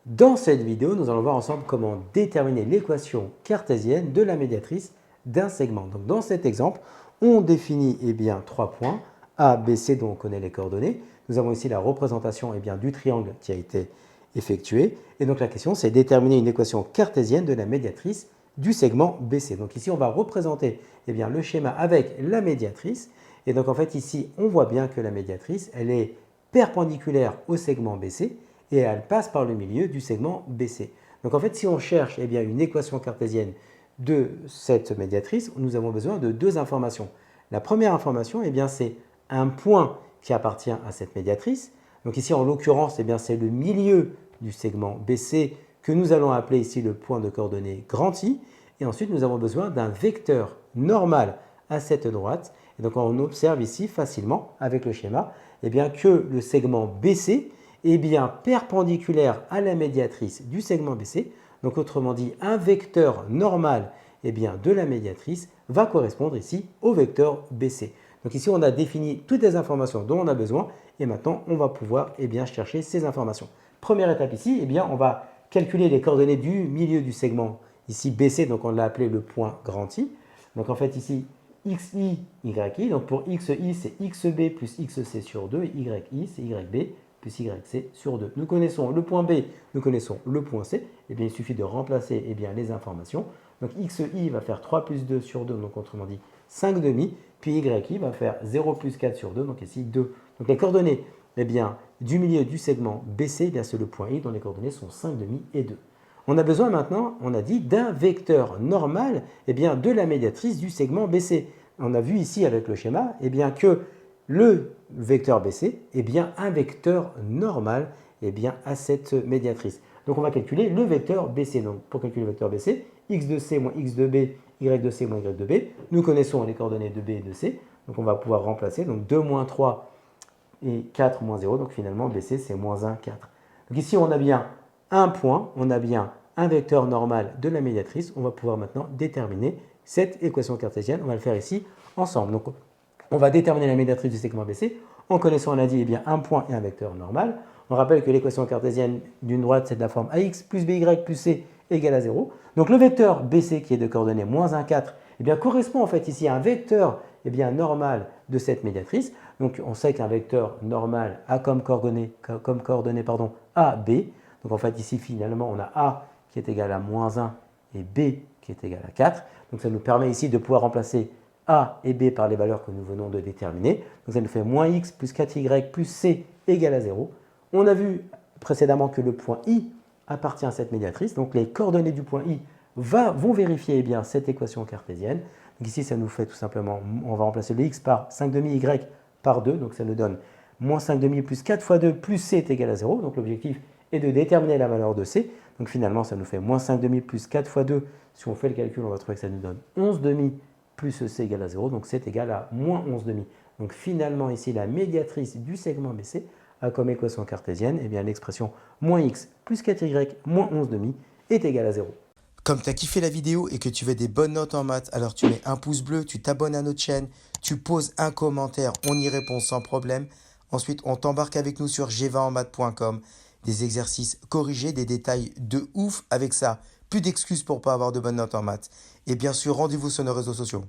Dans cette vidéo, nous allons voir ensemble comment déterminer l'équation cartésienne de la médiatrice d'un segment. Donc, dans cet exemple, on définit trois points A, B, C dont on connaît les coordonnées. Nous avons ici la représentation du triangle qui a été effectué. Et donc la question, c'est déterminer une équation cartésienne de la médiatrice du segment BC. Donc ici, on va représenter le schéma avec la médiatrice. Et donc en fait, ici, on voit bien que la médiatrice, elle est perpendiculaire au segment BC et elle passe par le milieu du segment BC. Donc en fait, si on cherche une équation cartésienne de cette médiatrice, nous avons besoin de deux informations. La première information, c'est un point qui appartient à cette médiatrice. Donc ici, en l'occurrence, c'est le milieu du segment BC que nous allons appeler ici le point de coordonnées grand I. Et ensuite, nous avons besoin d'un vecteur normal à cette droite. Et donc, on observe ici facilement avec le schéma que le segment BC est bien perpendiculaire à la médiatrice du segment BC. Donc, autrement dit, un vecteur normal de la médiatrice va correspondre ici au vecteur BC. Donc ici, on a défini toutes les informations dont on a besoin et maintenant, on va pouvoir chercher ces informations. Première étape ici, on va calculer les coordonnées du milieu du segment ici BC, donc on l'a appelé le point grand I. Donc en fait ici, XI, YI, donc pour XI, c'est XB plus XC sur 2 et YI, c'est YB plus YC sur 2. Nous connaissons le point B, nous connaissons le point C. Il suffit de remplacer les informations. Donc XI va faire 3 plus 2 sur 2, donc autrement dit 5 demi. Puis YI va faire 0 plus 4 sur 2, donc ici 2. Donc les coordonnées du milieu du segment BC, c'est le point I dont les coordonnées sont 5 demi et 2. On a besoin maintenant, on a dit, d'un vecteur normal de la médiatrice du segment BC. On a vu ici avec le schéma que le vecteur BC est bien un vecteur normal à cette médiatrice. Donc on va calculer le vecteur BC. Donc pour calculer le vecteur BC, x de C moins x de B, y de C moins y de B. Nous connaissons les coordonnées de B et de C. Donc on va pouvoir remplacer. Donc 2 moins 3 et 4 moins 0. Donc finalement BC c'est moins 1, 4. Donc ici on a bien un point, on a bien un vecteur normal de la médiatrice. On va pouvoir maintenant déterminer cette équation cartésienne. On va le faire ici ensemble. Donc on va déterminer la médiatrice du segment BC en connaissant, on a dit, un point et un vecteur normal. On rappelle que l'équation cartésienne d'une droite, c'est de la forme AX plus BY plus C égale à 0. Donc le vecteur BC qui est de coordonnées moins 1, 4, correspond en fait ici à un vecteur normal de cette médiatrice. Donc on sait qu'un vecteur normal a comme coordonnées A, B. Donc en fait ici finalement on a A qui est égal à moins 1 et B qui est égal à 4. Donc ça nous permet ici de pouvoir remplacer A et B par les valeurs que nous venons de déterminer. Donc ça nous fait moins X plus 4Y plus C égale à 0. On a vu précédemment que le point I appartient à cette médiatrice. Donc les coordonnées du point I vont vérifier cette équation cartésienne. Donc ici ça nous fait tout simplement, on va remplacer le X par 5 demi Y par 2. Donc ça nous donne moins 5 demi plus 4 fois 2 plus C est égal à 0. Donc l'objectif est de déterminer la valeur de C. Donc finalement, ça nous fait moins 5 demi plus 4 fois 2. Si on fait le calcul, on va trouver que ça nous donne 11 demi plus C égale à 0. Donc c'est égal à moins 11 demi. Donc finalement, ici, la médiatrice du segment BC a comme équation cartésienne l'expression moins X plus 4Y moins 11 demi est égal à 0. Comme tu as kiffé la vidéo et que tu veux des bonnes notes en maths, alors tu mets un pouce bleu, tu t'abonnes à notre chaîne, tu poses un commentaire, on y répond sans problème. Ensuite, on t'embarque avec nous sur g20enmaths.com. Des exercices corrigés, des détails de ouf avec ça. Plus d'excuses pour pas avoir de bonnes notes en maths. Et bien sûr, rendez-vous sur nos réseaux sociaux.